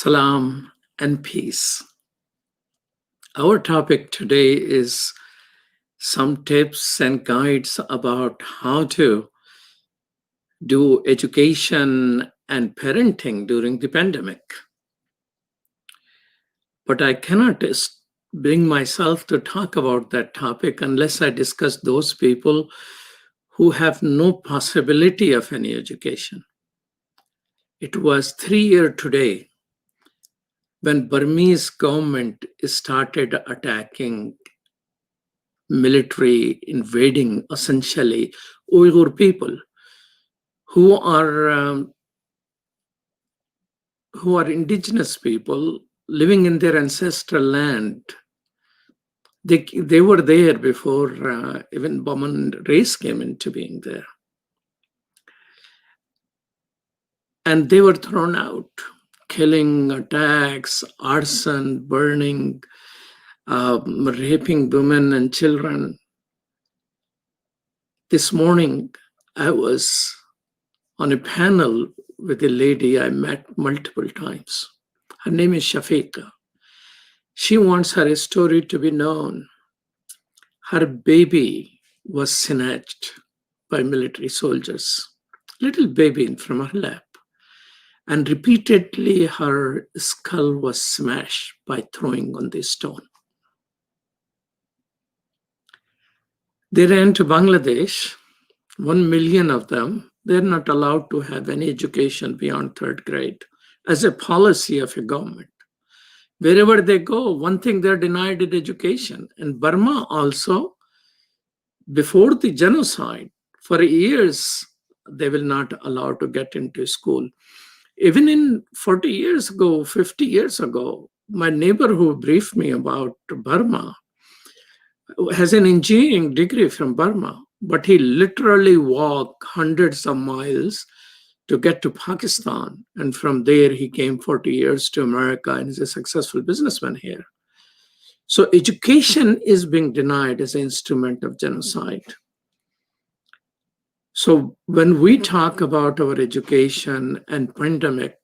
Salam and peace. Our topic today is some tips and guides about how to do education and parenting during the pandemic. But I cannot bring myself to talk about that topic unless I discuss those people who have no possibility of any education. It was 3 years today when Burmese government started attacking, military invading essentially Uyghur people who are indigenous people living in their ancestral land. They were there before even Burman race came into being there. And they were thrown out. Killing, attacks, arson, burning, raping women and children. This morning, I was on a panel with a lady I met multiple times. Her name is Shafiqa. She wants her story to be known. Her baby was snatched by military soldiers, little baby from her lap. And repeatedly her skull was smashed by throwing on the stone. They ran to Bangladesh, 1 million of them. They're not allowed to have any education beyond 3rd grade as a policy of a government. Wherever they go, one thing they're denied is education. And Burma also, before the genocide, for years, they will not allow to get into school. Even in 40 years ago, 50 years ago, my neighbor who briefed me about Burma has an engineering degree from Burma, but he literally walked hundreds of miles to get to Pakistan. And from there, he came 40 years to America and is a successful businessman here. So education is being denied as an instrument of genocide. So when we talk about our education and pandemic,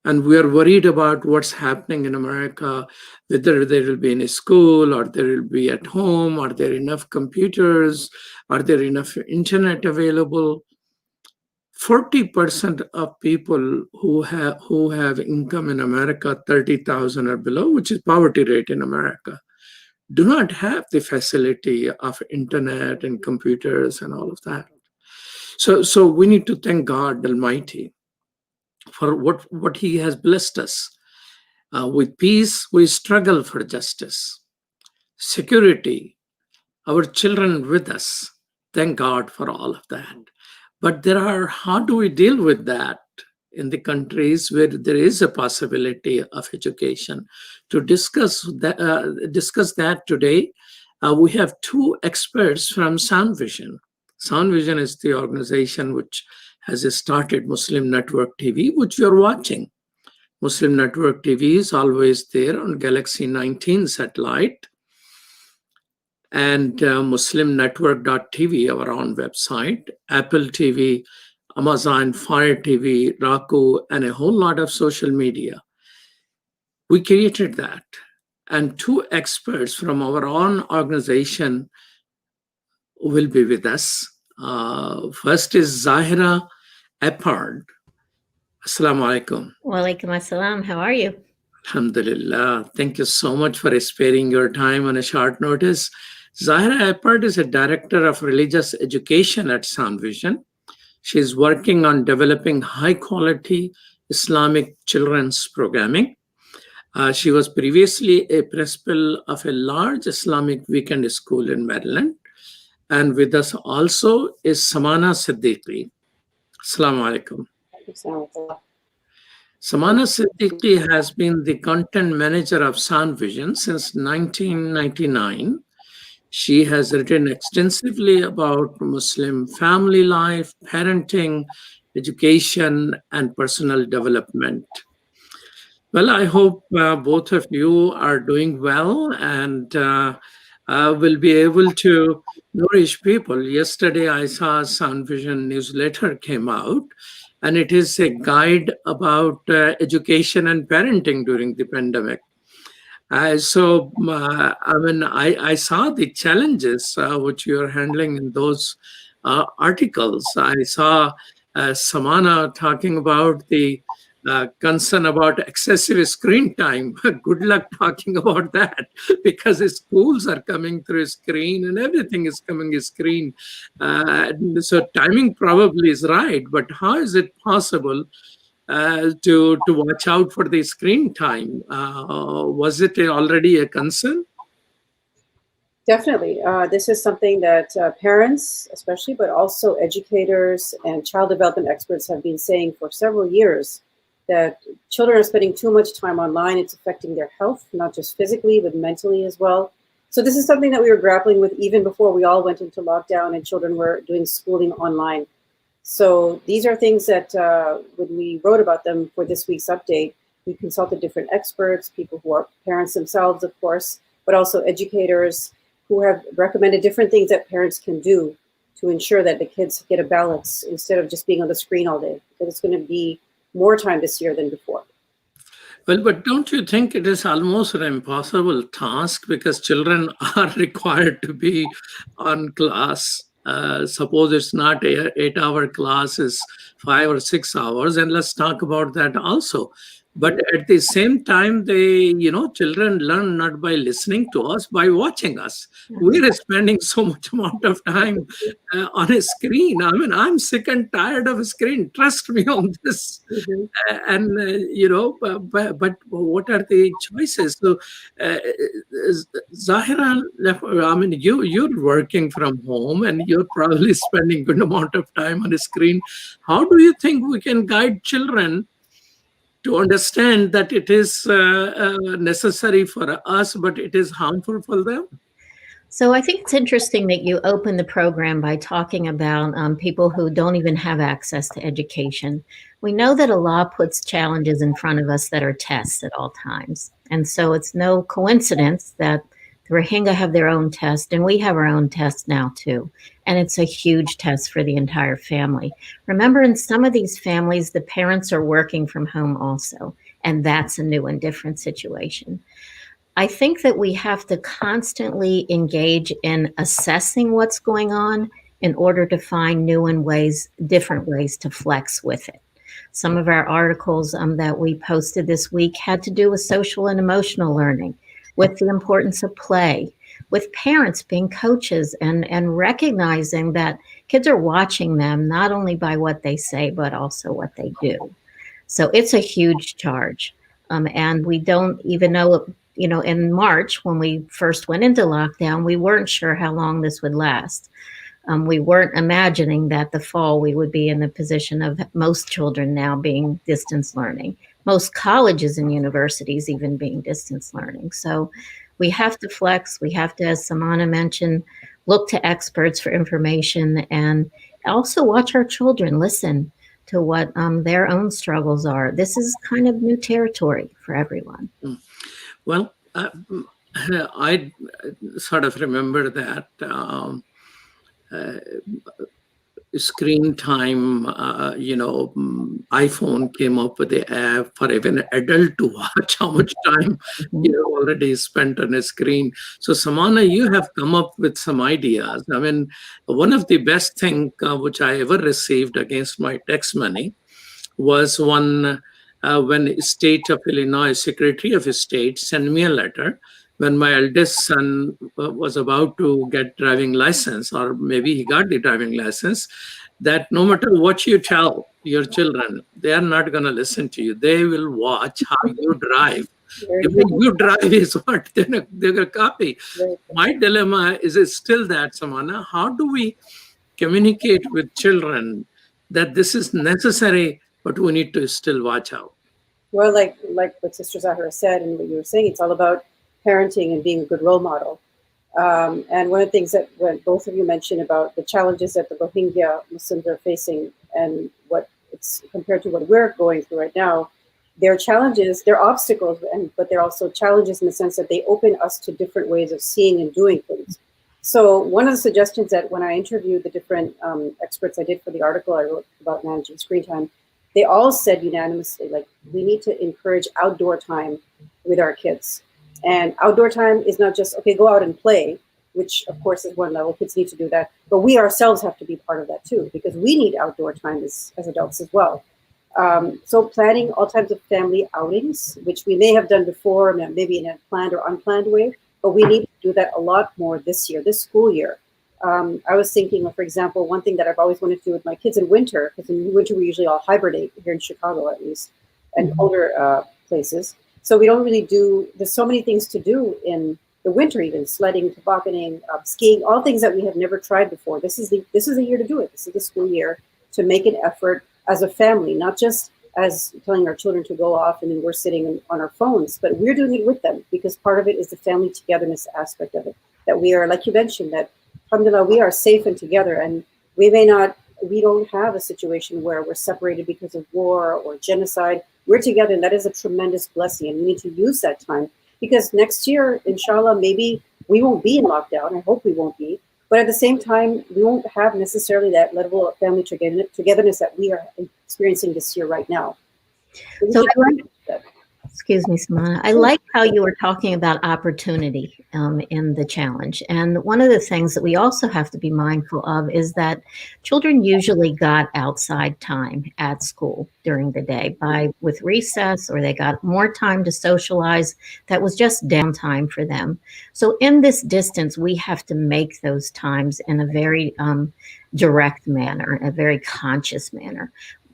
and we are worried about what's happening in America, whether there will be in a school or there will be at home, are there enough computers, are there enough internet available? 40% of people who have income in America, 30,000 or below, which is poverty rate in America, do not have the facility of internet and computers and all of that. So we need to thank God Almighty for what He has blessed us. With peace, we struggle for justice. Security, our children with us. Thank God for all of that. But how do we deal with that in the countries where there is a possibility of education? To discuss that today, we have 2 experts from Sound Vision. Sound Vision is the organization which has started Muslim Network TV, which you're watching. Muslim Network TV is always there on Galaxy 19 satellite. And muslimnetwork.tv, our own website, Apple TV, Amazon Fire TV, Roku, and a whole lot of social media. We created that. And 2 experts from our own organization will be with us. First is Zahirah Eppard. Assalamu alaikum. Wa alaikum assalam. How are you? Alhamdulillah. Thank you so much for sparing your time on a short notice. Zahirah Eppard is a director of religious education at Sound Vision. She's working on developing high-quality Islamic children's programming. She was previously a principal of a large Islamic weekend school in Maryland. And with us also is Samana Siddiqui. Assalamu alaikum. Samana Siddiqui has been the content manager of Sound Vision since 1999. She has written extensively about Muslim family life, parenting, education, and personal development. Well, I hope both of you are doing well and will be able to nourish people. Yesterday, I saw Sound Vision newsletter came out, and it is a guide about education and parenting during the pandemic. I saw the challenges which you are handling in those articles. I saw Samana talking about the concern about excessive screen time. Good luck talking about that because the schools are coming through screen and everything is coming screen. So timing probably is right, but how is it possible to watch out for the screen time? Was it already a concern? Definitely. This is something that parents, especially, but also educators and child development experts have been saying for several years, that children are spending too much time online. It's affecting their health, not just physically, but mentally as well. So this is something that we were grappling with even before we all went into lockdown and children were doing schooling online. So these are things that when we wrote about them for this week's update, we consulted different experts, people who are parents themselves, of course, but also educators who have recommended different things that parents can do to ensure that the kids get a balance instead of just being on the screen all day, because it's going to be more time this year than before. Well, but don't you think it is almost an impossible task because children are required to be on class? Suppose it's not an 8-hour class, it's 5 or 6 hours, and let's talk about that also. But at the same time, children learn not by listening to us, by watching us. We're spending so much amount of time on a screen. I mean, I'm sick and tired of a screen. Trust me on this. But what are the choices? So, Zahira, I mean, you're working from home and you're probably spending good amount of time on a screen. How do you think we can guide children to understand that it is necessary for us, but it is harmful for them? So I think it's interesting that you open the program by talking about people who don't even have access to education. We know that a law puts challenges in front of us that are tests at all times. And so it's no coincidence that the Rohingya have their own test and we have our own test now too. And it's a huge test for the entire family. Remember, in some of these families, the parents are working from home also, and that's a new and different situation. I think that we have to constantly engage in assessing what's going on in order to find new and different ways to flex with it. Some of our articles that we posted this week had to do with social and emotional learning, with the importance of play, with parents being coaches and recognizing that kids are watching them not only by what they say, but also what they do. So it's a huge charge. And we don't even know, in March, when we first went into lockdown, we weren't sure how long this would last. We weren't imagining that the fall we would be in the position of most children now being distance learning, most colleges and universities even being distance learning. So we have to flex. We have to, as Samana mentioned, look to experts for information and also watch our children, listen to what their own struggles are. This is kind of new territory for everyone. Well, I sort of remember that screen time, iPhone came up with the app for even an adult to watch how much time already spent on a screen. So Samana, you have come up with some ideas. I mean, one of the best thing which I ever received against my tax money was one when State of Illinois, Secretary of State sent me a letter when my eldest son was about to get driving license, or maybe he got the driving license, that no matter what you tell your children, they are not going to listen to you. They will watch how you drive. If you drive is what they're going to copy. My dilemma is still that, Samana, how do we communicate with children that this is necessary, but we need to still watch out? Well, like what Sister Zahira said and what you were saying, it's all about parenting and being a good role model. And one of the things that when both of you mentioned about the challenges that the Rohingya Muslims are facing and what it's compared to what we're going through right now, they're challenges, they're obstacles, but they're also challenges in the sense that they open us to different ways of seeing and doing things. So one of the suggestions that when I interviewed the different experts I did for the article I wrote about managing screen time, they all said unanimously, like, we need to encourage outdoor time with our kids. And outdoor time is not just, okay, go out and play, which of course is one level, kids need to do that, but we ourselves have to be part of that too, because we need outdoor time as adults as well. So planning all types of family outings, which we may have done before, maybe in a planned or unplanned way, but we need to do that a lot more this year, this school year. I was thinking of, for example, one thing that I've always wanted to do with my kids in winter, because in winter we usually all hibernate here in Chicago at least, and older places. So we don't really do, there's so many things to do in the winter, even sledding, tobogganing, skiing, all things that we have never tried before. This is the year to do it. This is the school year to make an effort as a family, not just as telling our children to go off and then we're sitting on our phones, but we're doing it with them, because part of it is the family togetherness aspect of it, that we are, like you mentioned, that alhamdulillah, we are safe and together, and we don't have a situation where we're separated because of war or genocide. We're together, and that is a tremendous blessing, and we need to use that time, because next year, inshallah, maybe we won't be in lockdown. I hope we won't be, but at the same time, we won't have necessarily that level of family togetherness that we are experiencing this year right now. So excuse me, Samana. I like how you were talking about opportunity in the challenge. And one of the things that we also have to be mindful of is that children usually got outside time at school during the day with recess, or they got more time to socialize. That was just downtime for them. So in this distance, we have to make those times in a very direct manner, a very conscious manner.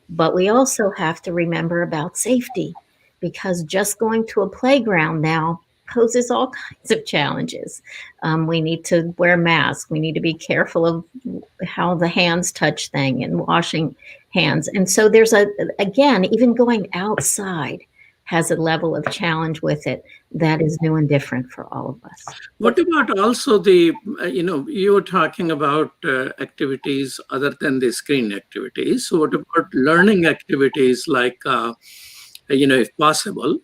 But we also have to remember about safety, because just going to a playground now poses all kinds of challenges. We need to wear masks. We need to be careful of how the hands touch things and washing hands. And so there's again, even going outside has a level of challenge with it that is new and different for all of us. What about also the, you were talking about activities other than the screen activities. So what about learning activities like, if possible,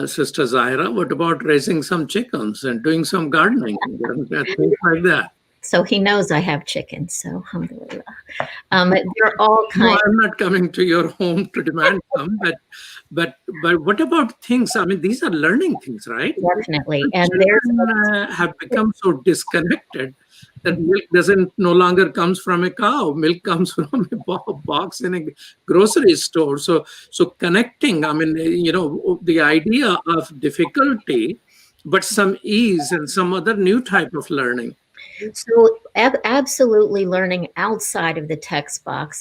Sister Zahirah, what about raising some chickens and doing some gardening and things like that? So he knows I have chickens, so alhamdulillah. They're all kinds. No, I'm not coming to your home to demand some, but what about things? I mean, these are learning things, right? Definitely. And children have become so disconnected that milk no longer comes from a cow. Milk comes from a box in a grocery store. So connecting, I mean, the idea of difficulty, but some ease and some other new type of learning. So absolutely learning outside of the textbook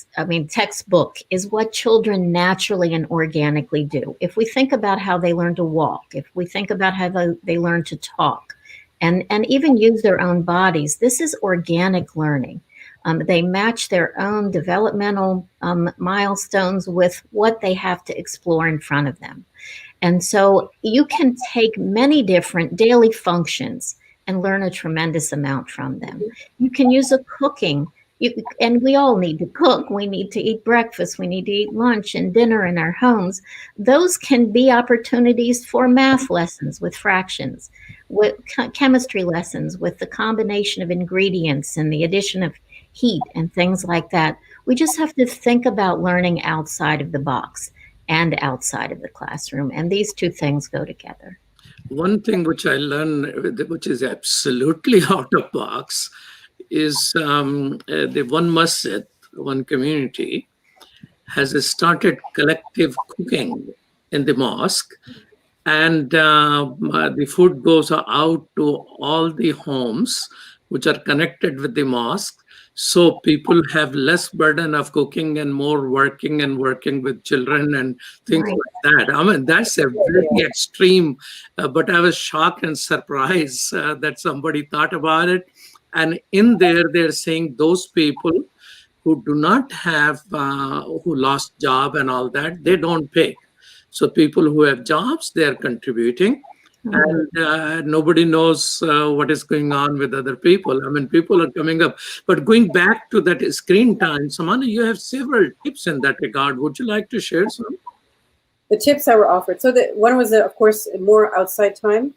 is what children naturally and organically do. If we think about how they learn to walk, if we think about how they learn to talk and even use their own bodies, this is organic learning. They match their own developmental milestones with what they have to explore in front of them. And so you can take many different daily functions and learn a tremendous amount from them. You can use a cooking, and we all need to cook. We need to eat breakfast. We need to eat lunch and dinner in our homes. Those can be opportunities for math lessons with fractions, with chemistry lessons with the combination of ingredients and the addition of heat and things like that. We just have to think about learning outside of the box and outside of the classroom. And these two things go together. One thing which I learned, which is absolutely out of box, is the one masjid, one community, has started collective cooking in the mosque, and the food goes out to all the homes which are connected with the mosque. So people have less burden of cooking and more working with children and things like that. I mean, that's a very extreme, but I was shocked and surprised that somebody thought about it. And in there, they're saying those people who do not have, who lost job and all that, they don't pay. So people who have jobs, they're contributing. And nobody knows what is going on with other people. I mean, people are coming up. But going back to that screen time, Samana, you have several tips in that regard. Would you like to share some? The tips that were offered. So one was, of course, more outside time.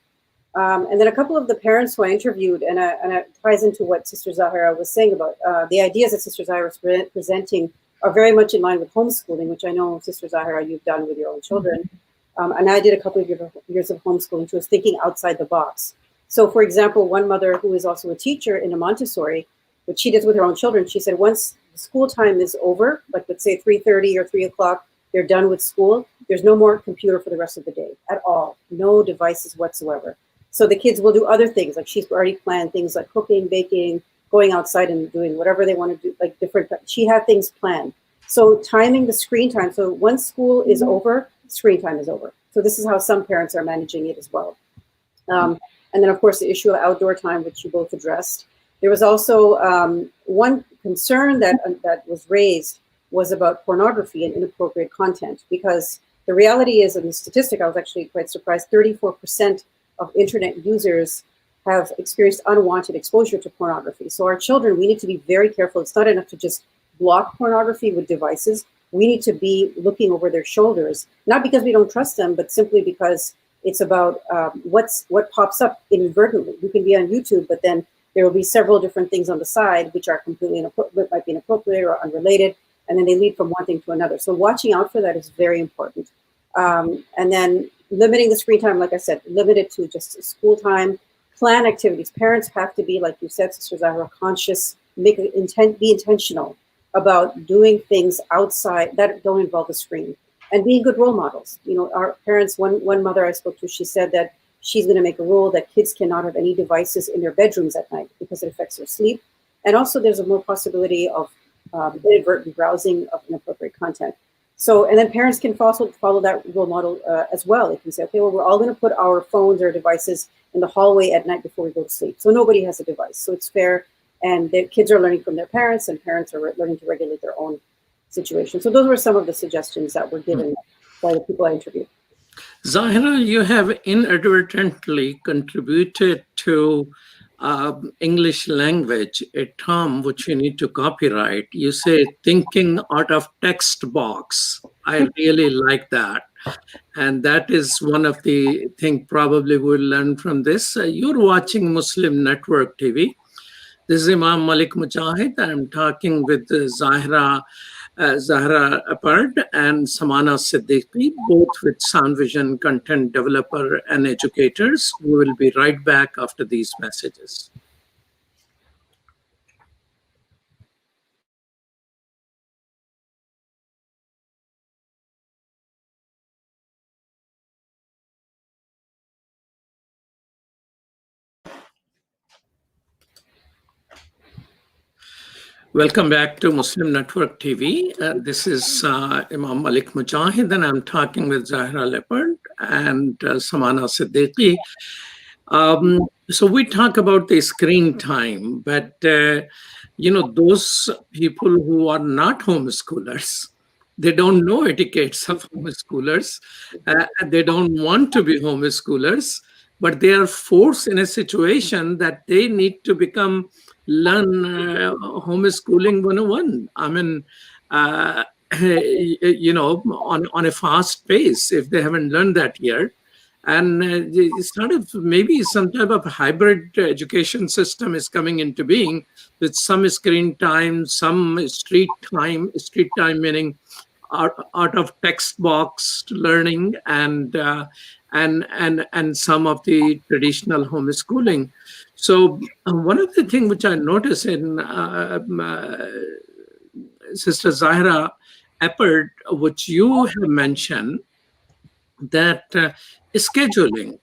And then a couple of the parents who I interviewed, and it ties into what Sister Zahirah was saying about the ideas that Sister Zahirah was presenting are very much in line with homeschooling, which I know, Sister Zahira, you've done with your own children. And I did a couple of years of homeschooling, which was thinking outside the box. So, for example, one mother who is also a teacher in a Montessori, what she does with her own children, she said once the school time is over, like let's say 3:30 or 3 o'clock, they're done with school, there's no more computer for the rest of the day at all, no devices whatsoever. So the kids will do other things, like she's already planned things like cooking, baking, going outside and doing whatever they want to do, like different, she had things planned. So timing the screen time, so once school is over, screen time is over. So this is how some parents are managing it as well. And then, of course, the issue of outdoor time, which you both addressed. There was also one concern that was raised was about pornography and inappropriate content, because the reality is, in the statistic, I was actually quite surprised, 34% of internet users have experienced unwanted exposure to pornography. So our children, we need to be very careful. It's not enough to just block pornography with devices. We need to be looking over their shoulders, not because we don't trust them, but simply because it's about what pops up inadvertently. You can be on YouTube, but then there will be several different things on the side which are completely inappropriate, might be inappropriate or unrelated, and then they lead from one thing to another. So watching out for that is very important. And then limiting the screen time, like I said, limit it to just school time. Plan activities. Parents have to be, like you said, Sister Zahira, conscious, be intentional about doing things outside that don't involve the screen, and being good role models. You know, our parents, one mother I spoke to, she said that she's going to make a rule that kids cannot have any devices in their bedrooms at night because it affects their sleep. And also there's a more possibility of inadvertent browsing of inappropriate content. So, and then parents can also follow that role model as well. They can say, okay, well, we're all going to put our phones or devices in the hallway at night before we go to sleep. So nobody has a device. So it's fair. And the kids are learning from their parents, and parents are learning to regulate their own situation. So those were some of the suggestions that were given by the people I interviewed. Zahira, you have inadvertently contributed to English language, a term which you need to copyright. You say thinking out of text box. I really like that. And that is one of the things probably we'll learn from this. You're watching Muslim Network TV. This is Imam Malik Mujahid. I'm talking with Zahirah Eppard and Samana Siddiqui, both with Sound Vision content developer and educators. We will be right back after these messages. Welcome back to Muslim Network TV. This is Imam Malik Mujahid, and I'm talking with Zahirah Eppard and Samana Siddiqui. So we talk about the screen time, but you know, those people who are not homeschoolers, they don't know etiquettes of homeschoolers. They don't want to be homeschoolers, but they are forced in a situation that they need to learn homeschooling 101. I mean, you know, on a fast pace, if they haven't learned that yet. And sort of maybe some type of hybrid education system is coming into being with some screen time, some street time meaning out of text box learning, and some of the traditional homeschooling. So one of the things which I noticed in Sister Zahirah Eppard, which you have mentioned, that scheduling.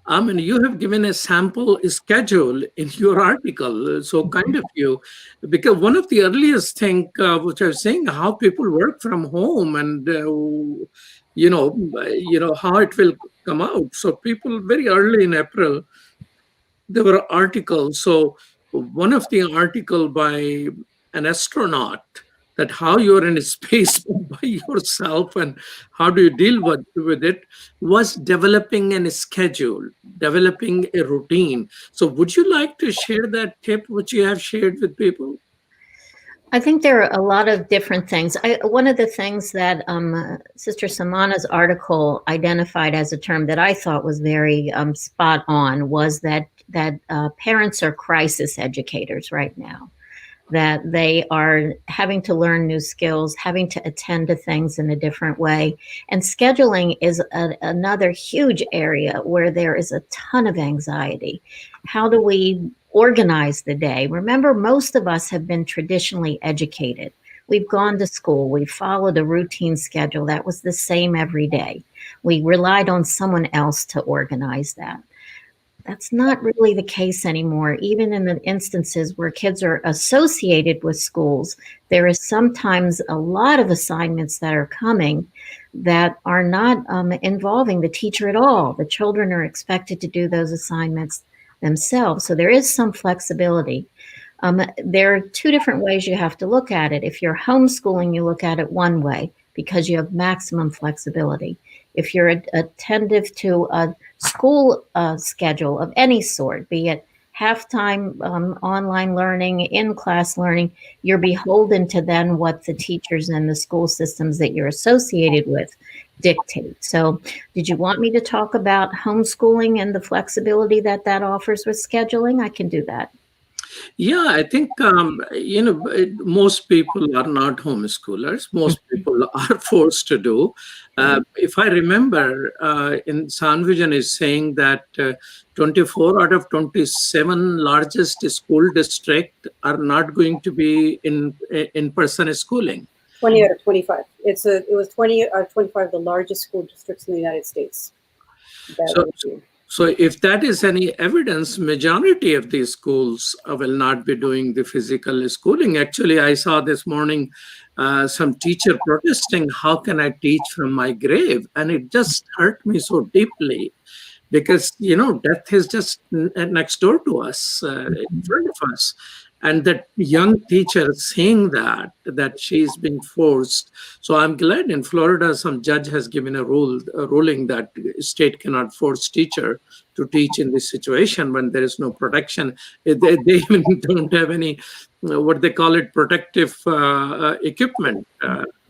I mean, you have given a sample schedule in your article, so kind of you, because one of the earliest things which I was saying, how people work from home, and you know how it will come out. So people very early in April, there were articles. So one of the article by an astronaut, that how you're in space by yourself and how do you deal with it, was developing a schedule, developing a routine. So would you like to share that tip which you have shared with people? I think there are a lot of different things. One of the things that Sister Samana's article identified as a term that I thought was very spot on was that parents are crisis educators right now. that they are having to learn new skills, having to attend to things in a different way. And scheduling is another huge area where there is a ton of anxiety. How do we organize the day? Remember, most of us have been traditionally educated. We've gone to school. We followed a routine schedule that was the same every day. We relied on someone else to organize that. That's not really the case anymore. Even in the instances where kids are associated with schools, there is sometimes a lot of assignments that are coming that are not involving the teacher at all. The children are expected to do those assignments themselves. So there is some flexibility. There are two different ways you have to look at it. If you're homeschooling, you look at it one way because you have maximum flexibility. If you're attentive to a school schedule of any sort, be it half-time online learning, in-class learning, you're beholden to then what the teachers and the school systems that you're associated with dictate. So did you want me to talk about homeschooling and the flexibility that that offers with scheduling? I can do that. Yeah, I think, most people are not homeschoolers. Most people are forced to do. If I remember, in San Vision is saying that 24 out of 27 largest school districts are not going to be in-person schooling. 20 out of 25. It was 20 out of 25 of the largest school districts in the United States. So if that is any evidence, majority of these schools will not be doing the physical schooling. Actually, I saw this morning some teacher protesting, how can I teach from my grave? And it just hurt me so deeply because, death is just next door to us, in front of us. And that young teacher saying that she's being forced. So I'm glad in Florida, some judge has given a ruling that state cannot force teacher to teach in this situation when there is no protection. They even don't have any, what they call it, protective equipment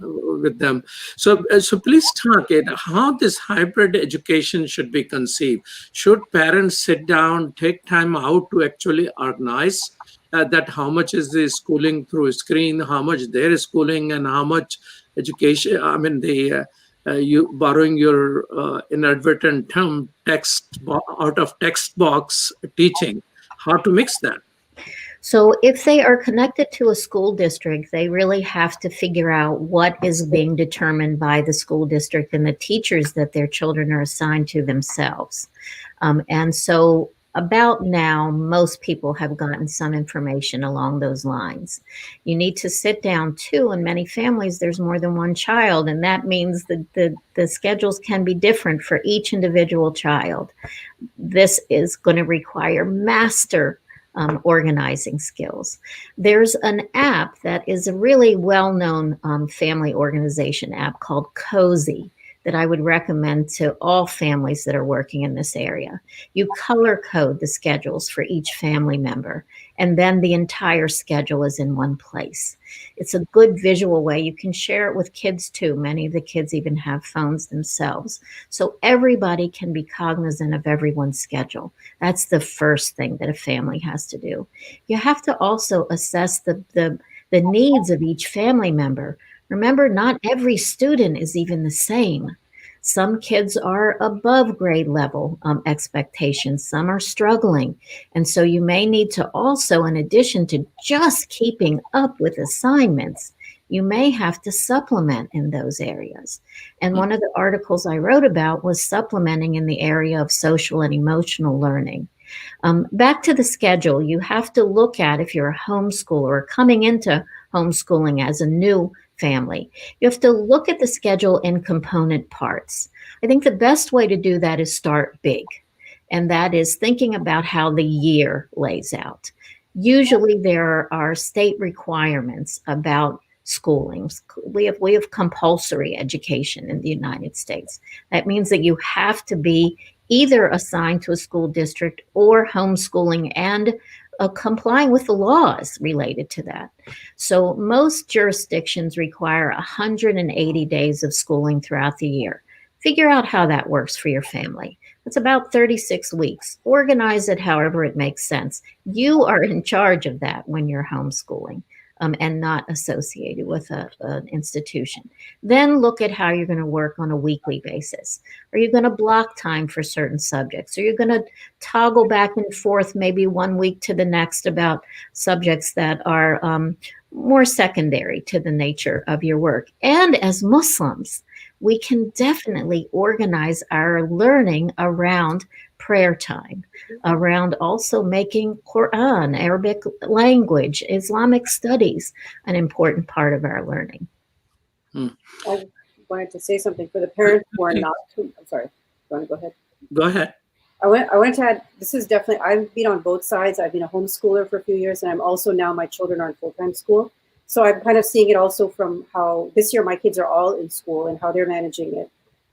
with them. So please talk how this hybrid education should be conceived. Should parents sit down, take time out to actually organize that how much is the schooling through a screen, how much there is schooling, and how much education, you borrowing your inadvertent term, out of text box teaching, how to mix that? So if they are connected to a school district, they really have to figure out what is being determined by the school district and the teachers that their children are assigned to themselves. And so about now, most people have gotten some information along those lines. You need to sit down too. In many families, there's more than one child, and that means that the schedules can be different for each individual child. This is going to require master organizing skills. There's an app that is a really well-known family organization app called Cozy that I would recommend to all families that are working in this area. You color code the schedules for each family member, and then the entire schedule is in one place. It's a good visual way. You can share it with kids too. Many of the kids even have phones themselves. So everybody can be cognizant of everyone's schedule. That's the first thing that a family has to do. You have to also assess the needs of each family member. Remember, not every student is even the same. Some kids are above grade level expectations. Some are struggling. And so you may need to also, in addition to just keeping up with assignments, you may have to supplement in those areas. And one of the articles I wrote about was supplementing in the area of social and emotional learning. Back to the schedule, you have to look at, if you're a homeschooler or coming into homeschooling as a new family, you have to look at the schedule in component parts. I think the best way to do that is start big, and that is thinking about how the year lays out. Usually there are state requirements about schooling. We have compulsory education in the United States. That means that you have to be either assigned to a school district or homeschooling and complying with the laws related to that. So most jurisdictions require 180 days of schooling throughout the year. Figure out how that works for your family. It's about 36 weeks. Organize it however it makes sense. You are in charge of that when you're homeschooling. And not associated with an institution. Then look at how you're going to work on a weekly basis. Are you going to block time for certain subjects? Are you going to toggle back and forth maybe one week to the next about subjects that are more secondary to the nature of your work? And as Muslims, we can definitely organize our learning around prayer time, around also making Quran, Arabic language, Islamic studies an important part of our learning. I wanted to say something for the parents who are not. I'm sorry. You want to go ahead? Go ahead. I wanted to add, this is definitely, I've been on both sides. I've been a homeschooler for a few years, and I'm also now, my children are in full-time school. So I'm kind of seeing it also from how this year my kids are all in school and how they're managing it.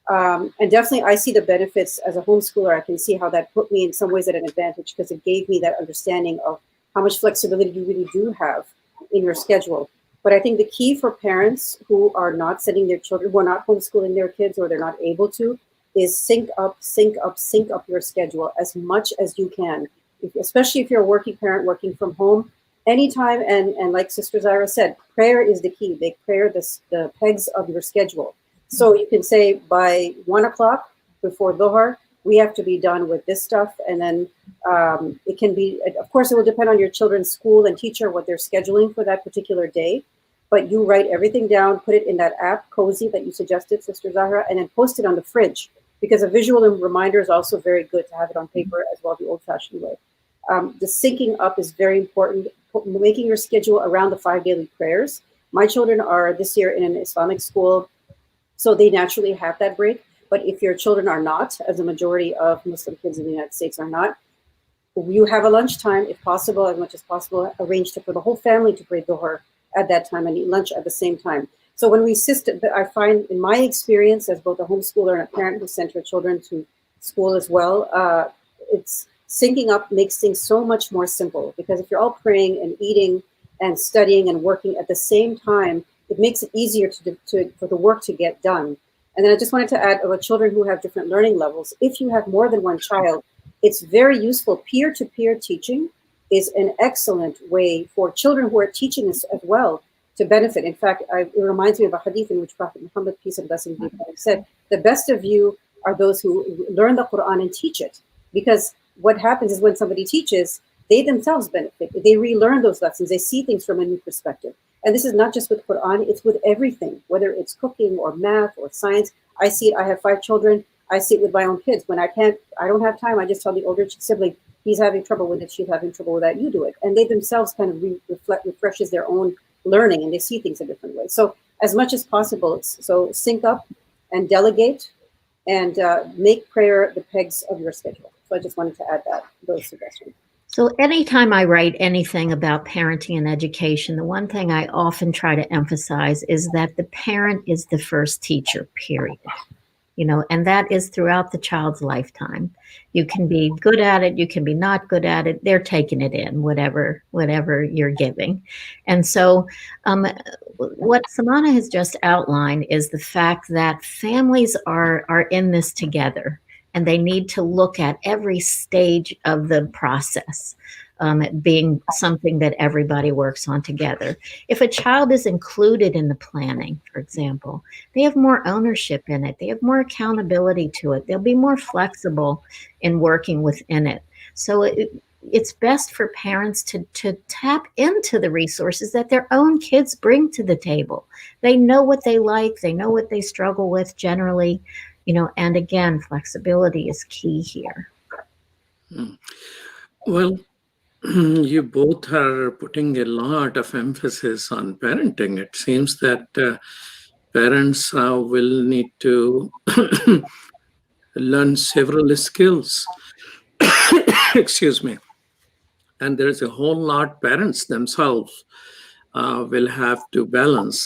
And definitely I see the benefits as a homeschooler. I can see how that put me in some ways at an advantage, because it gave me that understanding of how much flexibility you really do have in your schedule. But I think the key for parents who are not sending their children, who are not homeschooling their kids, or they're not able to, is sync up your schedule as much as you can. Especially if you're a working parent working from home, anytime, and like Sister Zahirah said, prayer is the key. Make prayer the pegs of your schedule. So you can say by 1 o'clock before Dhuhr, we have to be done with this stuff. And then it can be, of course, it will depend on your children's school and teacher, what they're scheduling for that particular day. But you write everything down, put it in that app, Cozy, that you suggested, Sister Zahirah, and then post it on the fridge, because a visual reminder is also very good to have it on paper as well, the old-fashioned way. The syncing up is very important, making your schedule around the 5 daily prayers. My children are this year in an Islamic school, so they naturally have that break. But if your children are not, as the majority of Muslim kids in the United States are not, you have a lunchtime, if possible, as much as possible, arrange for the whole family to pray Dhuhr at that time and eat lunch at the same time. So when we I find in my experience as both a homeschooler and a parent who sent her children to school as well, it's syncing up makes things so much more simple, because if you're all praying and eating and studying and working at the same time, it makes it easier for the work to get done. And then I just wanted to add, about children who have different learning levels, if you have more than one child, it's very useful. Peer-to-peer teaching is an excellent way for children who are teaching as well to benefit. In fact, it reminds me of a hadith in which Prophet Muhammad, peace and blessings be upon him, said, the best of you are those who learn the Quran and teach it. Because what happens is when somebody teaches, they themselves benefit. They relearn those lessons. They see things from a new perspective. And this is not just with Quran, it's with everything, whether it's cooking or math or science. I see it. I have 5 children. I see it with my own kids. When I don't have time, I just tell the older sibling, he's having trouble with it, she's having trouble with that, you do it. And they themselves kind of refreshes their own learning, and they see things a different way. So as much as possible, so sync up and delegate and make prayer the pegs of your schedule. So I just wanted to add those suggestions. So anytime I write anything about parenting and education, the one thing I often try to emphasize is that the parent is the first teacher, period. And that is throughout the child's lifetime. You can be good at it, you can be not good at it. They're taking it in, whatever you're giving. And so what Samana has just outlined is the fact that families are in this together, and they need to look at every stage of the process being something that everybody works on together. If a child is included in the planning, for example, they have more ownership in it. They have more accountability to it. They'll be more flexible in working within it. So it's best for parents to tap into the resources that their own kids bring to the table. They know what they like. They know what they struggle with generally. And again, flexibility is key here. Well, you both are putting a lot of emphasis on parenting. It seems that parents will need to learn several skills. Excuse me. And there's a whole lot parents themselves will have to balance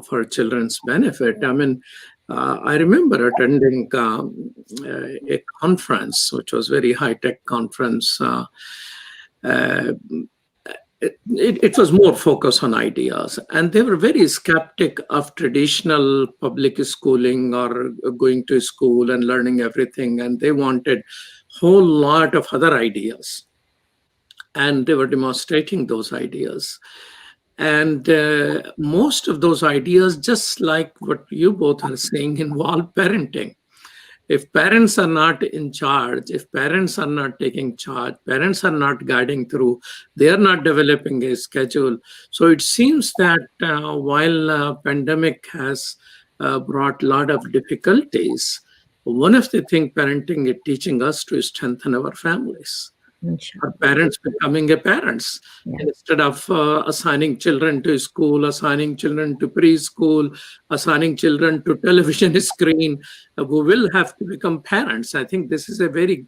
for children's benefit. I mean, I remember attending a conference, which was very high-tech conference. it was more focused on ideas, and they were very skeptic of traditional public schooling or going to school and learning everything, and they wanted whole lot of other ideas, and they were demonstrating those ideas. And most of those ideas, just like what you both are saying, involve parenting. If parents are not in charge, if parents are not taking charge, parents are not guiding through, they are not developing a schedule. So it seems that while pandemic has brought a lot of difficulties, one of the things parenting is teaching us to strengthen our families. Our parents becoming a parents. Yeah. Instead of assigning children to school, assigning children to preschool, assigning children to television screen, we will have to become parents. I think this is a very,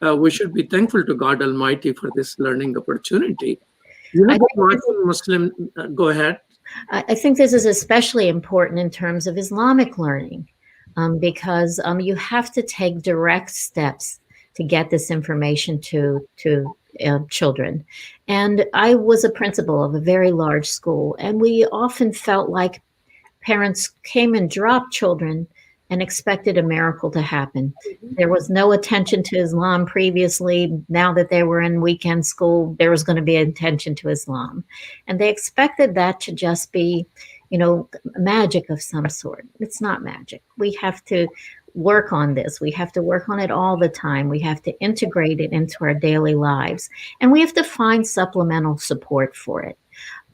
we should be thankful to God Almighty for this learning opportunity. You know, Muslim, go ahead. I think this is especially important in terms of Islamic learning, because you have to take direct steps to get this information to children. And I was a principal of a very large school, and we often felt like parents came and dropped children and expected a miracle to happen. There was no attention to Islam previously. Now that they were in weekend school, there was going to be attention to Islam. And they expected that to just be, magic of some sort. It's not magic. We have to work on this. We have to work on it all the time. We have to integrate it into our daily lives. And we have to find supplemental support for it.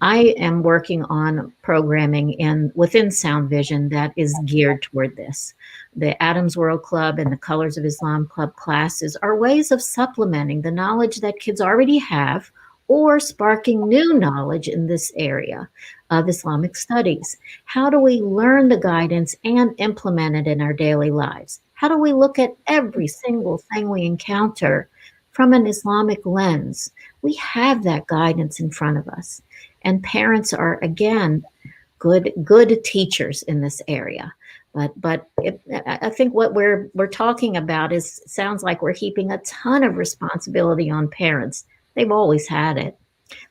I am working on programming within Sound Vision that is geared toward this. The Adams World Club and the Colors of Islam Club classes are ways of supplementing the knowledge that kids already have or sparking new knowledge in this area of Islamic studies. How do we learn the guidance and implement it in our daily lives? How do we look at every single thing we encounter from an Islamic lens? We have that guidance in front of us. And parents are, again, good teachers in this area. But I think what we're talking about sounds like we're heaping a ton of responsibility on parents. They've always had it.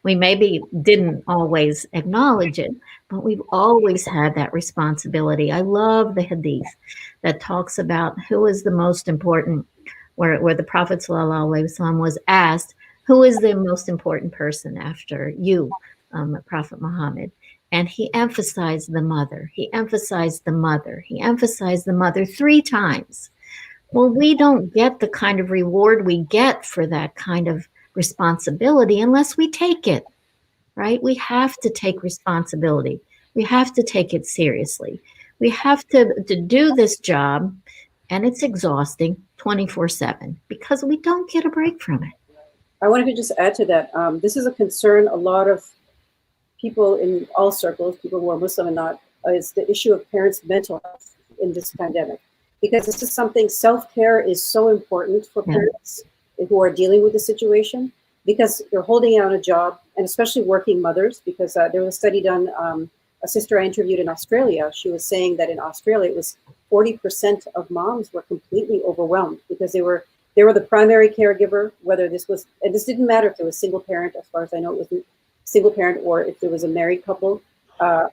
We maybe didn't always acknowledge it, but we've always had that responsibility. I love the hadith that talks about who is the most important, where the Prophet ﷺ was asked, who is the most important person after you, Prophet Muhammad? And he emphasized the mother. He emphasized the mother. He emphasized the mother 3 times. Well, we don't get the kind of reward we get for that kind of responsibility unless we take it, right? We have to take responsibility. We have to take it seriously. We have to do this job, and it's exhausting 24/7 because we don't get a break from it. I wanted to just add to that. This is a concern a lot of people in all circles, people who are Muslim and not, is the issue of parents' mental health in this pandemic. Because this is something, self-care is so important for parents who are dealing with the situation, because they're holding out a job, and especially working mothers, because there was a study done, a sister I interviewed in Australia, she was saying that in Australia, it was 40% of moms were completely overwhelmed because they were the primary caregiver, whether this was, and this didn't matter if it was single parent, as far as I know, it was single parent, or if there was a married couple.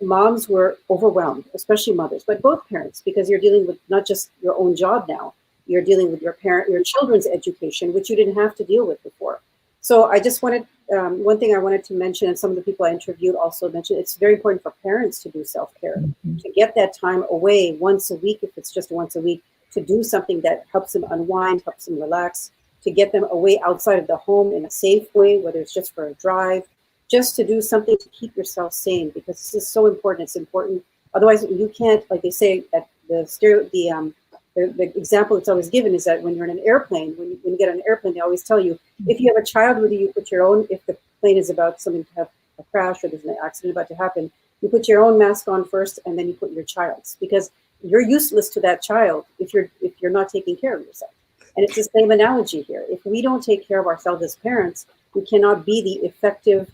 Moms were overwhelmed, especially mothers, but both parents, because you're dealing with not just your own job now, you're dealing with your children's education, which you didn't have to deal with before. So I just wanted, one thing I wanted to mention, and some of the people I interviewed also mentioned, it's very important for parents to do self-care, to get that time away once a week, if it's just once a week, to do something that helps them unwind, helps them relax, to get them away outside of the home in a safe way, whether it's just for a drive, just to do something to keep yourself sane, because this is so important. It's important. Otherwise, you can't, like they say, at the example that's always given is that when you're in an airplane, when you get on an airplane, they always tell you, if you have a child with you, you put your own, if the plane is about something to have a crash or there's an accident about to happen, you put your own mask on first, and then you put your child's, because you're useless to that child if you're not taking care of yourself. And it's the same analogy here. If we don't take care of ourselves as parents, we cannot be the effective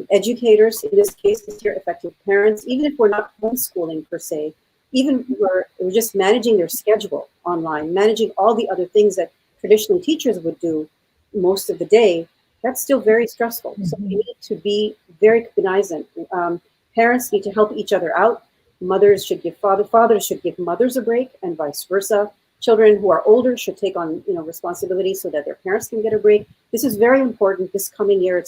educators, in this case, here, effective parents, even if we're not homeschooling per se, even we're just managing their schedule online, managing all the other things that traditionally teachers would do most of the day. That's still very stressful. So we need to be very cognizant. Parents need to help each other out. Mothers should give fathers should give mothers a break, and vice versa. Children who are older should take on responsibility so that their parents can get a break. This is very important. This coming year,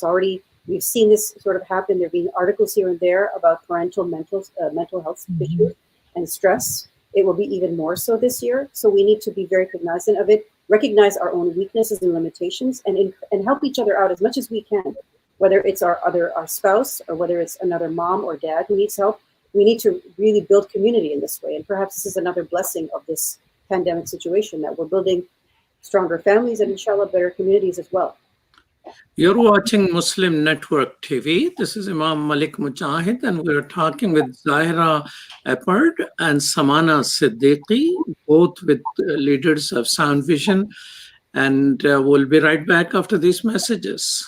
we've seen this sort of happen. There have been articles here and there about parental mental health issues and stress. It will be even more so this year. So we need to be very cognizant of it, recognize our own weaknesses and limitations, and help each other out as much as we can. Whether it's our spouse, or whether it's another mom or dad who needs help, we need to really build community in this way. And perhaps this is another blessing of this pandemic situation, that we're building stronger families and inshallah better communities as well. You're watching Muslim Network TV. This is Imam Malik Mujahid, and we're talking with Zahirah Eppard and Samana Siddiqui, both with leaders of Sound Vision. And we'll be right back after these messages.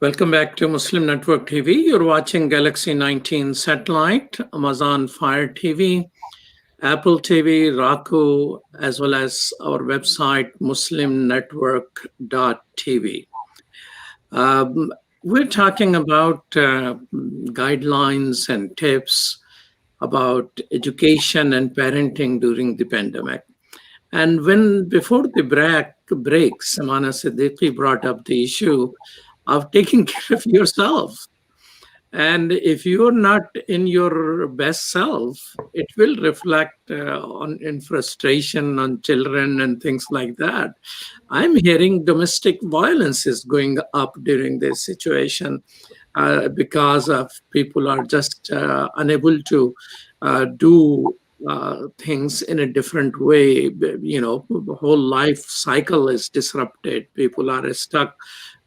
Welcome back to Muslim Network TV. You're watching Galaxy 19 Satellite, Amazon Fire TV, Apple TV, Roku, as well as our website, muslimnetwork.tv. We're talking about guidelines and tips about education and parenting during the pandemic. And before the break, Samana Siddiqui brought up the issue of taking care of yourself. And if you're not in your best self, it will reflect in frustration on children and things like that. I'm hearing domestic violence is going up during this situation because of people are just unable to do things in a different way. The whole life cycle is disrupted. People are stuck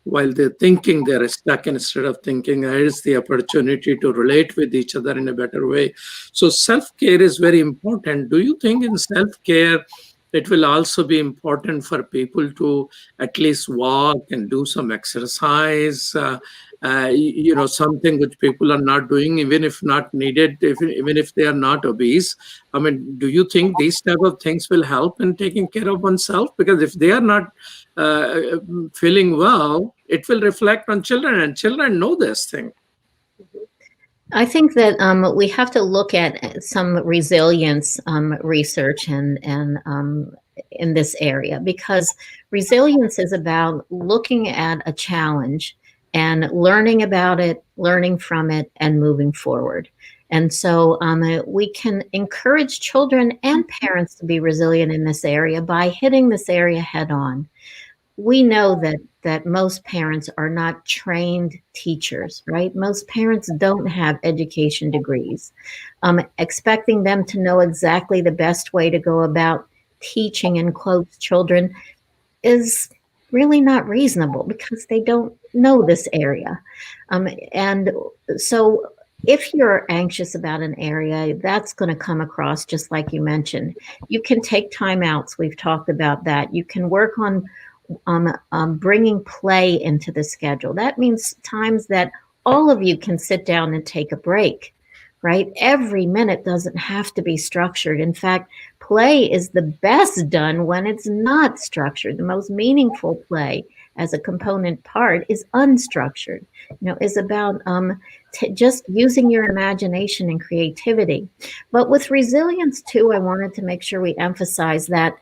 while they're thinking they're stuck, instead of thinking there is the opportunity to relate with each other in a better way. So self-care is very important. Do you think in self-care, it will also be important for people to at least walk and do some exercise, something which people are not doing, even if not needed, even if they are not obese? I mean, do you think these type of things will help in taking care of oneself? Because if they are not feeling well, it will reflect on children, and children know this thing. I think that we have to look at some resilience research and in this area, because resilience is about looking at a challenge and learning about it, learning from it, and moving forward. And so we can encourage children and parents to be resilient in this area by hitting this area head on. We know that most parents are not trained teachers, right? Most parents don't have education degrees. Expecting them to know exactly the best way to go about teaching, in quotes, children is really not reasonable, because they don't know this area. And so if you're anxious about an area, that's going to come across just like you mentioned. You can take timeouts. We've talked about that. You can work on bringing play into the schedule. That means times that all of you can sit down and take a break, right? Every minute doesn't have to be structured. In fact, play is the best done when it's not structured. The most meaningful play as a component part is unstructured, is about just using your imagination and creativity. But with resilience too, I wanted to make sure we emphasize that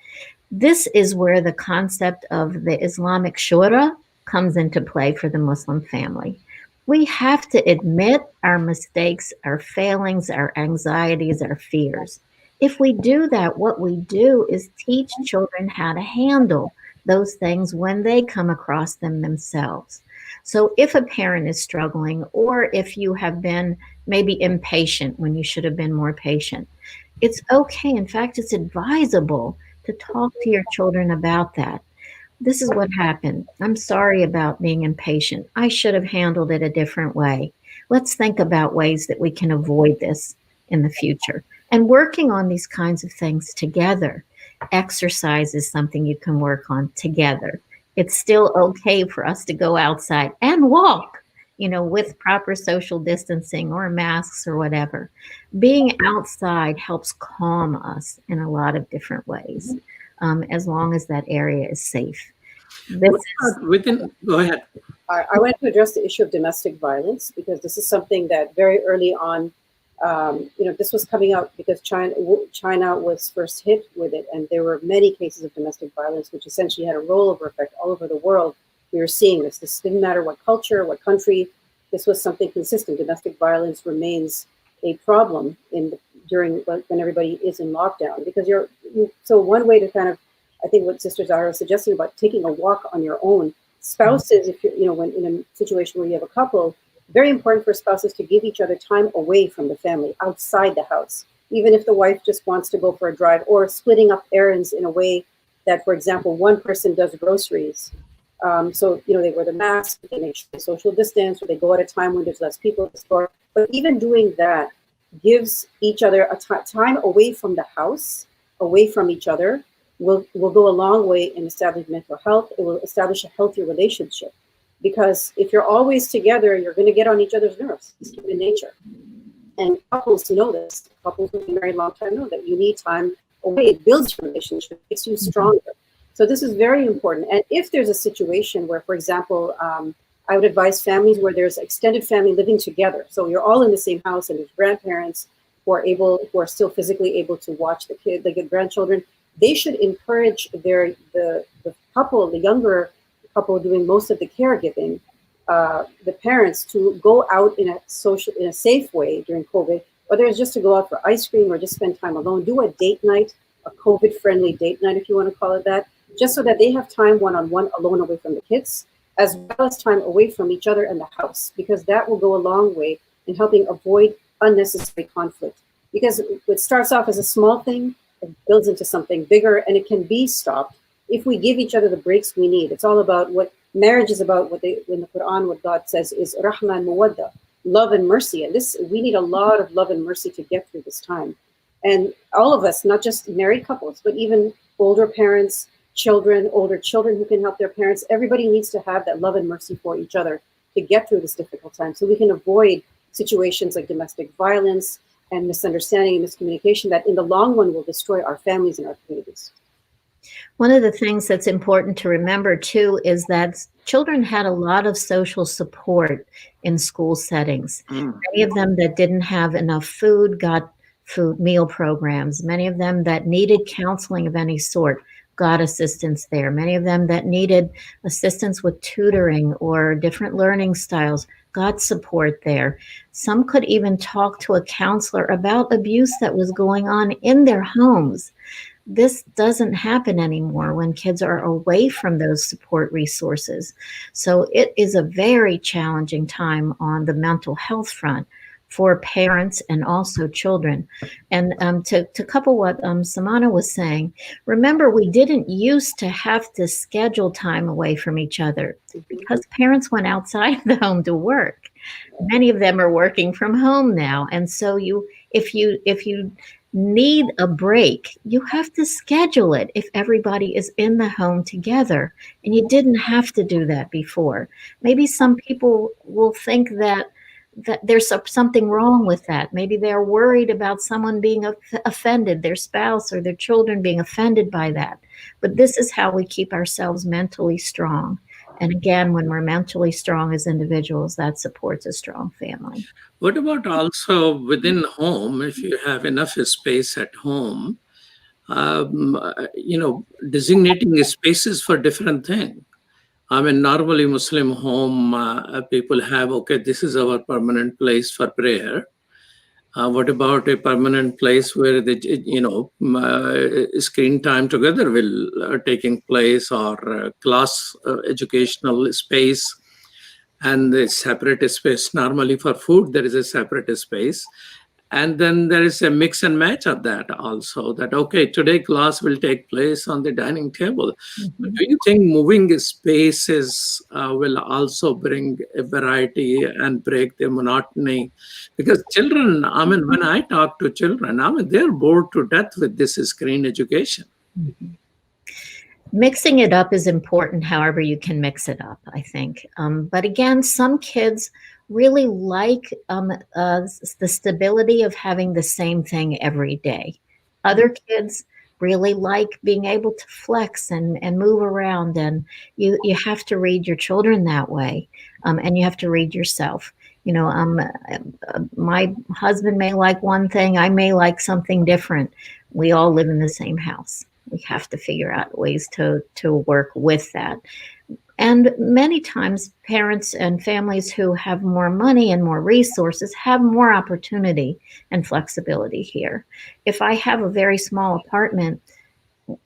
this is where the concept of the Islamic shura comes into play for the Muslim family. We have to admit our mistakes, our failings, our anxieties, our fears. If we do that, what we do is teach children how to handle those things when they come across them themselves. So if a parent is struggling, or if you have been maybe impatient when you should have been more patient, it's okay. In fact, it's advisable to talk to your children about that. This is what happened. I'm sorry about being impatient. I should have handled it a different way. Let's think about ways that we can avoid this in the future. And working on these kinds of things together. Exercise is something you can work on together. It's still okay for us to go outside and walk, with proper social distancing or masks or whatever. Being outside helps calm us in a lot of different ways, as long as that area is safe. Go ahead. I wanted to address the issue of domestic violence, because this is something that very early on, this was coming out because China was first hit with it, and there were many cases of domestic violence, which essentially had a rollover effect all over the world. We were seeing this. This didn't matter what culture, what country. This was something consistent. Domestic violence remains a problem during when everybody is in lockdown, because so one way to kind of, I think what Sister Zahirah was suggesting about taking a walk on your own. Spouses, if you're, when in a situation where you have a couple, very important for spouses to give each other time away from the family, outside the house. Even if the wife just wants to go for a drive, or splitting up errands in a way that, for example, one person does groceries. So, they wear the mask, they make sure they social distance, or they go at a time when there's less people at the store. But even doing that gives each other a time away from the house, away from each other, will go a long way in establishing mental health. It will establish a healthier relationship. Because if you're always together, you're going to get on each other's nerves. It's human nature. And couples know this. Couples who've been married a long time know that you need time away. It builds your relationship, makes you stronger. So this is very important. And if there's a situation where, for example, I would advise families where there's extended family living together. So you're all in the same house, and there's grandparents who are still physically able to watch the grandchildren. They should encourage the couple, the younger couple doing most of the caregiving, the parents, to go out in a safe way during COVID, whether it's just to go out for ice cream or just spend time alone. Do a date night, a COVID-friendly date night, if you want to call it that, just so that they have time one-on-one alone away from the kids, as well as time away from each other and the house, because that will go a long way in helping avoid unnecessary conflict. Because what starts off as a small thing, it builds into something bigger, and it can be stopped if we give each other the breaks we need. It's all about what marriage is about. In the Quran, what God says is rahma and muwadda, love and mercy. And we need a lot of love and mercy to get through this time. And all of us, not just married couples, but even older parents, older children who can help their parents, everybody needs to have that love and mercy for each other to get through this difficult time, so we can avoid situations like domestic violence and misunderstanding and miscommunication that in the long run will destroy our families and our communities. One of the things that's important to remember, too, is that children had a lot of social support in school settings. Many of them that didn't have enough food got food meal programs. Many of them that needed counseling of any sort got assistance there. Many of them that needed assistance with tutoring or different learning styles got support there. Some could even talk to a counselor about abuse that was going on in their homes. This doesn't happen anymore when kids are away from those support resources. So it is a very challenging time on the mental health front for parents and also children. And to couple what Samana was saying, remember, we didn't used to have to schedule time away from each other because parents went outside the home to work. Many of them are working from home now. And so if you need a break, you have to schedule it if everybody is in the home together. And you didn't have to do that before. Maybe some people will think that there's something wrong with that. Maybe they're worried about someone being offended, their spouse or their children being offended by that. But this is how we keep ourselves mentally strong. And again, when we're mentally strong as individuals, that supports a strong family. What about also within home, if you have enough space at home, designating spaces for different things? I mean, normally Muslim home, people have, okay, this is our permanent place for prayer. What about a permanent place where the, screen time together will taking place, or class educational space, and the separate space? Normally for food, there is a separate space. And then there is a mix and match of that also, that, okay, today class will take place on the dining table. Mhm. Do you think moving spaces will also bring a variety and break the monotony? Because children, I mean, when I talk to children, I mean, they're bored to death with this screen education. Mhm. Mixing it up is important, however you can mix it up, I think. But again, some kids really like the stability of having the same thing every day. Other kids really like being able to flex and move around, and you have to read your children that way, and you have to read yourself. My husband may like one thing, I may like something different. We all live in the same house. We have to figure out ways to work with that. And many times, parents and families who have more money and more resources have more opportunity and flexibility here. If I have a very small apartment,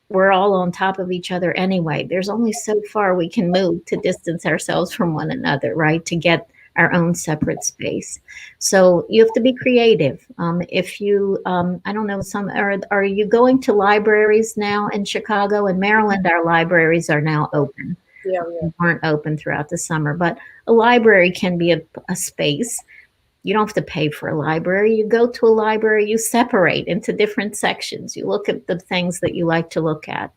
we're all on top of each other anyway. There's only so far we can move to distance ourselves from one another, right? To get our own separate space. So you have to be creative. If you, I don't know, are you going to libraries now in Chicago and Maryland? Our libraries are now open. Yeah, They weren't open throughout the summer, but a library can be a space. You don't have to pay for a library. You go to a library, you separate into different sections. You look at the things that you like to look at.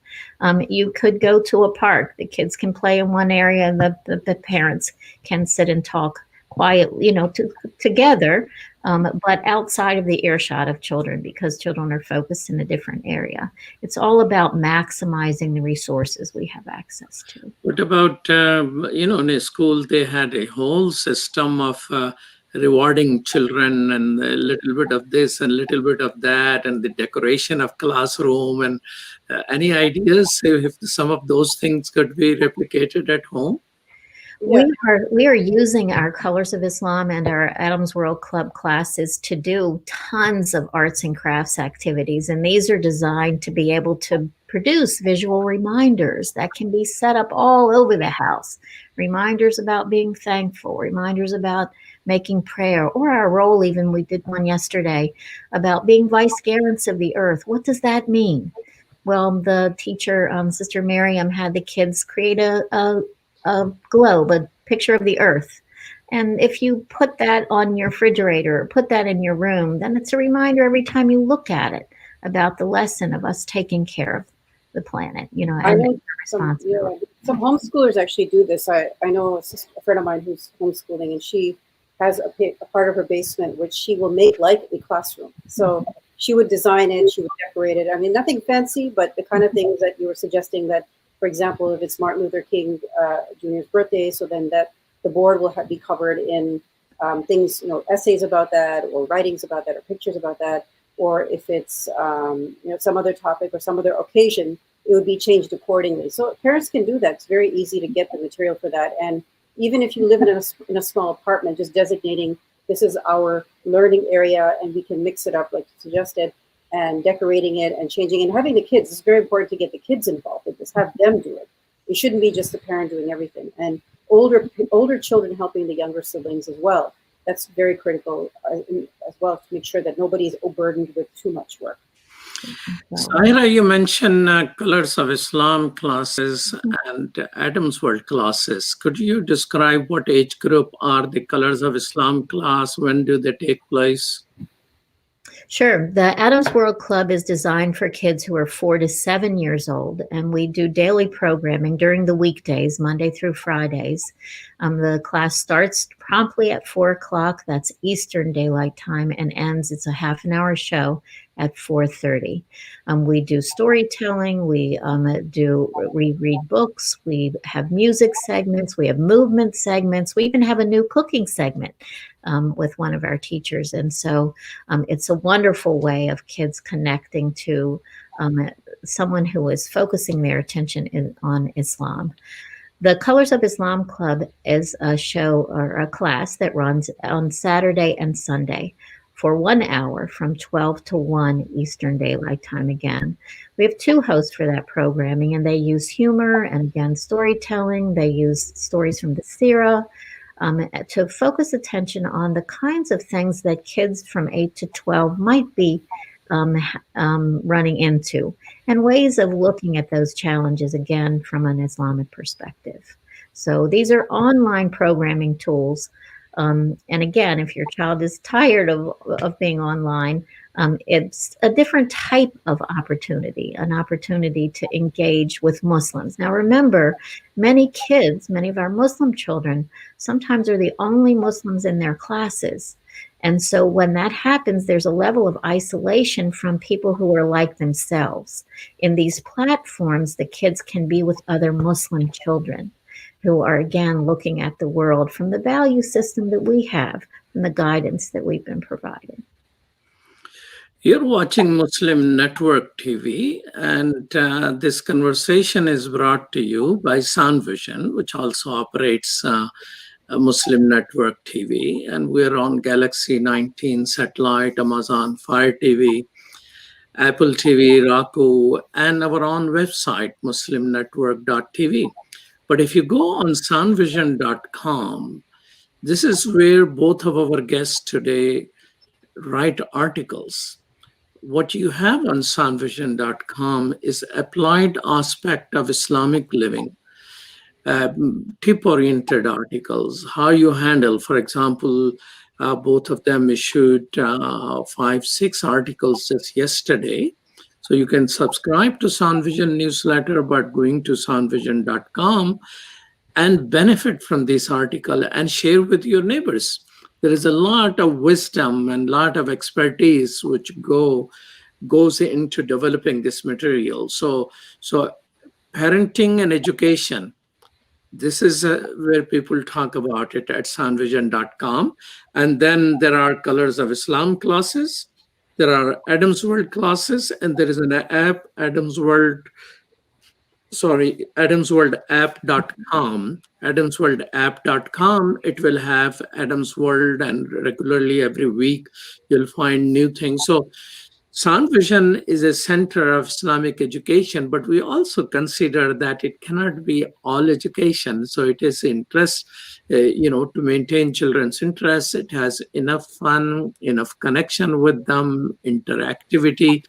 You could go to a park. The kids can play in one area, and the parents can sit and talk quietly, together, but outside of the earshot of children, because children are focused in a different area. It's all about maximizing the resources we have access to. What about, in a school, they had a whole system of rewarding children, and a little bit of this and a little bit of that, and the decoration of classroom, and any ideas if some of those things could be replicated at home? yeah. We are using our Colors of Islam and our Adams World Club classes to do tons of arts and crafts activities, and these are designed to be able to produce visual reminders that can be set up all over the house. Reminders about being thankful, reminders about making prayer, or our role, even we did one yesterday about being vice-garants of the earth. What does that mean? Well, the teacher, Sister Miriam, had the kids create a globe, a picture of the earth. And if you put that on your refrigerator or put that in your room, then it's a reminder every time you look at it about the lesson of us taking care of the planet, I and know some homeschoolers actually do this. I know a friend of mine who's homeschooling, and she has a part of her basement which she will make like a classroom. So she would design it, she would decorate it. I mean, nothing fancy, but the kind of things that you were suggesting, that, for example, if it's Martin Luther King Jr.'s birthday, so then that the board will be covered in things, essays about that, or writings about that, or pictures about that. Or if it's some other topic or some other occasion, it would be changed accordingly. So parents can do that. It's very easy to get the material for that. And even if you live in a small apartment, just designating this is our learning area, and we can mix it up like you suggested, and decorating it and changing it, and having the kids. It's very important to get the kids involved in this. Have them do it. It shouldn't be just the parent doing everything. And older children helping the younger siblings as well. That's very critical as well, to make sure that nobody is burdened with too much work. Zahirah, you mentioned Colors of Islam classes and Adams World classes. Could you describe what age group are the Colors of Islam class? When do they take place? Sure. The Adams World Club is designed for kids who are 4 to 7 years old, and we do daily programming during the weekdays, Monday through Fridays. The class starts promptly at 4 o'clock, that's Eastern Daylight Time, and ends, it's a half-an-hour show, at 4:30. We do storytelling, we read books, we have music segments, we have movement segments, we even have a new cooking segment with one of our teachers. And so it's a wonderful way of kids connecting to someone who is focusing their attention on Islam. The Colors of Islam Club is a show or a class that runs on Saturday and Sunday for 1 hour from 12 to 1 Eastern Daylight Time again. We have 2 hosts for that programming, and they use humor and, again, storytelling. They use stories from the Zahirah. to focus attention on the kinds of things that kids from 8 to 12 might be running into, and ways of looking at those challenges again from an Islamic perspective. So these are online programming tools. And again, if your child is tired of being online, it's a different type of opportunity, an opportunity to engage with Muslims. Now, remember, many kids, many of our Muslim children, sometimes are the only Muslims in their classes. And so when that happens, there's a level of isolation from people who are like themselves. In these platforms, the kids can be with other Muslim children who are, again, looking at the world from the value system that we have and the guidance that we've been provided. You're watching Muslim Network TV, and this conversation is brought to you by Sound Vision, which also operates Muslim Network TV, and we're on Galaxy 19 satellite, Amazon Fire TV, Apple TV, Roku, and our own website, muslimnetwork.tv. But if you go on soundvision.com, this is where both of our guests today write articles. What you have on soundvision.com is applied aspect of Islamic living, tip-oriented articles, how you handle, for example, both of them issued 5-6 articles just yesterday. So you can subscribe to SoundVision newsletter by going to soundvision.com and benefit from this article and share with your neighbors. There is a lot of wisdom and lot of expertise which goes into developing this material. So parenting and education, this is where people talk about it at soundvision.com. And then there are Colors of Islam classes. There are Adam's World classes, and there is an app, adamsworldapp.com. Adamsworldapp.com, it will have Adam's World, and regularly every week you'll find new things. So Sound Vision is a center of Islamic education, but we also consider that it cannot be all education. So it is interest, to maintain children's interests. It has enough fun, enough connection with them, interactivity,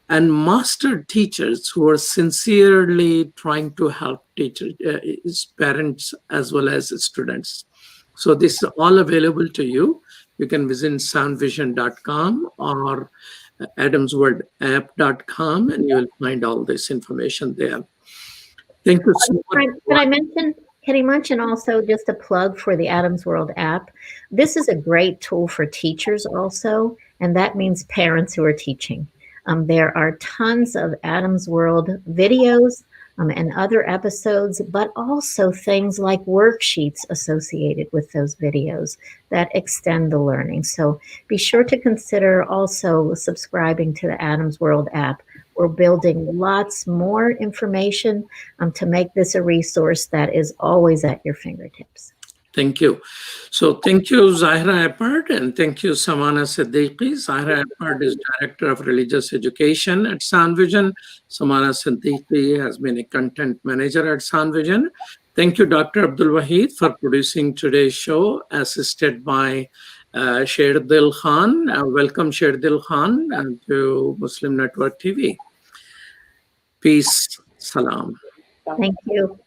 and master teachers who are sincerely trying to help teachers, parents, as well as students. So this is all available to you. You can visit soundvision.com or adamsworldapp.com, and you will find all this information there. Thank you so much. Can I mention also just a plug for the Adam's World app? This is a great tool for teachers also, and that means parents who are teaching. There are tons of Adam's World videos and other episodes, but also things like worksheets associated with those videos that extend the learning. So be sure to consider also subscribing to the Adam's World app. We're building lots more information to make this a resource that is always at your fingertips. Thank you. So thank you, Zahirah Eppard, and thank you, Samana Siddiqui. Zahirah Eppard is Director of Religious Education at SoundVision. Samana Siddiqui has been a Content Manager at SoundVision. Thank you, Dr. Abdul Wahid, for producing today's show, assisted by Sherdil Khan. Welcome, Sherdil Khan, to Muslim Network TV. Peace. Salam. Thank you.